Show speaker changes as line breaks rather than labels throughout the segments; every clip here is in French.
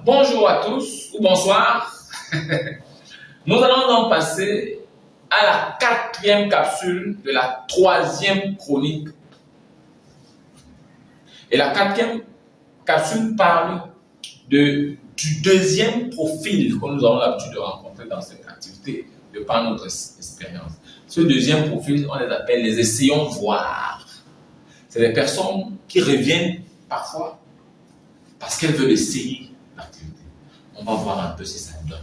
Bonjour à tous ou bonsoir. Nous allons donc passer à la quatrième capsule de la troisième chronique. Et la quatrième capsule parle du deuxième profil que nous avons l'habitude de rencontrer dans cette activité, de par notre expérience. Ce deuxième profil, on les appelle les essayons voir. C'est des personnes qui reviennent parfois parce qu'elles veulent essayer l'activité. On va voir un peu si ça donne.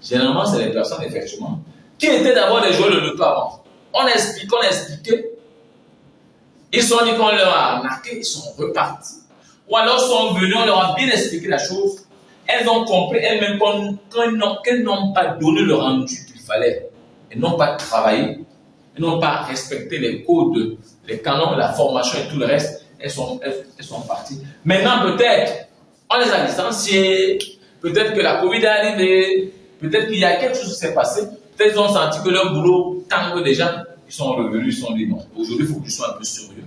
Généralement, c'est des personnes, effectivement, qui étaient d'abord des joueurs de loto avant. On expliquait. Ils se sont dit qu'on leur a arnaqué, ils sont repartis. Ou alors sont venus, on leur a bien expliqué la chose. Elles ont compris elles-mêmes qu'elles n'ont pas donné le rendu qu'il fallait. Elles n'ont pas travaillé. Elles n'ont pas respecté les codes, les canons, la formation et tout le reste. Elles sont parties. Maintenant, peut-être, on les a licenciés. Peut-être que la Covid est arrivée. Peut-être qu'il y a quelque chose qui s'est passé. Peut-être qu'ils ont senti que leur boulot tangue déjà. Ils sont revenus, ils se sont dit non. Aujourd'hui, il faut que je sois un peu sérieux.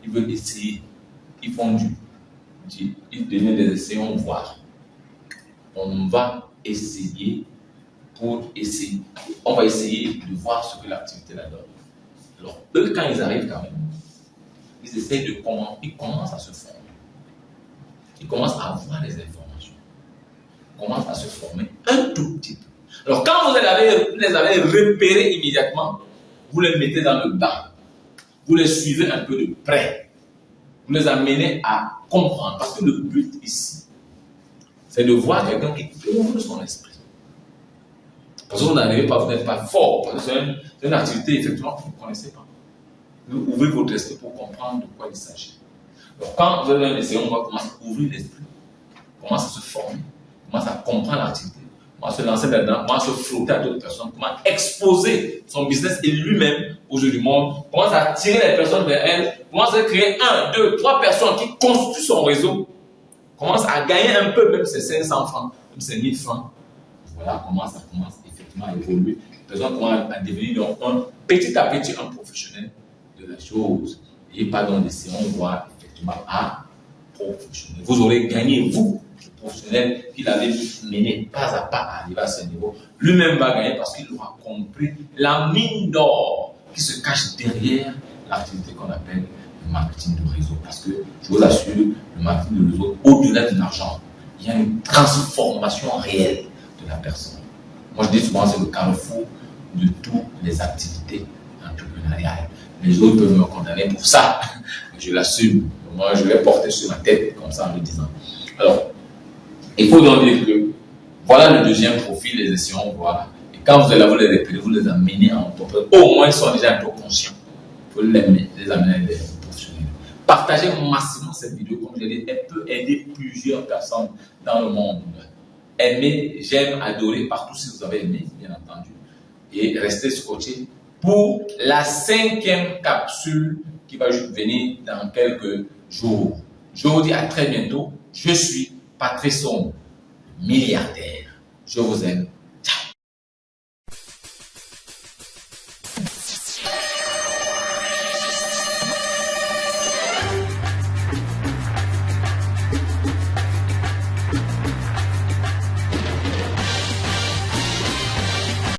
Ils veulent essayer. Ils font ils deviennent des essayants voir. On va essayer pour essayer. On va essayer de voir ce que l'activité la donne. Alors, eux, quand ils arrivent quand même, ils essayent de comment, ils commencent à se former. Ils commencent à avoir les informations. Ils commencent à se former un tout petit peu. Alors, quand vous les avez repérés immédiatement, vous les mettez dans le bain. Vous les suivez un peu de près. Vous les amenez à comprendre. Parce que le but ici, c'est de voir quelqu'un qui ouvre son esprit. Parce que vous n'arrivez pas, vous n'êtes pas fort. Parce que c'est une activité, effectivement, que vous ne connaissez pas. Vous ouvrez votre esprit pour comprendre de quoi il s'agit. Donc, quand vous avez un essai, on va commencer à ouvrir l'esprit. On commence à se former. On commence à comprendre l'activité. On va se lancer là-dedans. On va se frotter à d'autres personnes. Comment exposer son business et lui-même aux yeux du monde. On commence à attirer les personnes vers elle. On commence à créer 1, 2, 3 personnes qui constituent son réseau. On commence à gagner un peu, même ces 500 francs, même ces 1000 francs. Voilà comment ça commence effectivement à évoluer. Les personnes commencent à devenir donc petit à petit un professionnel de la chose. Et pas dans des séances, voire effectivement à professionnel. Vous aurez gagné, vous, le professionnel, qu'il avait mené pas à pas à arriver à ce niveau. Lui-même va gagner parce qu'il aura compris la mine d'or qui se cache derrière l'activité qu'on appelle le marketing de réseau. Parce que, je vous assure, le marketing de réseau, au-delà de l'argent, il y a une transformation réelle de la personne. Moi, je dis souvent, c'est le carrefour de toutes les activités entrepreneuriales. Les autres peuvent me condamner pour ça. Je l'assume. Moi, je vais porter sur ma tête, comme ça, en le disant. Alors, il faut donc dire que voilà le deuxième profil, les essayons voir. Et quand vous allez vous les repérer, vous les amenez à entreprendre. Au moins, ils sont déjà un peu conscients. Il faut les amener à des professionnels. Partagez massivement cette vidéo. Comme je l'ai dit, elle peut aider plusieurs personnes dans le monde. Aimez, j'aime, adorer partout si vous avez aimé, bien entendu. Et restez scotché pour la 5e capsule qui va venir dans quelques jours. Je vous dis à très bientôt. Je suis Patrice Sombre, milliardaire. Je vous aime.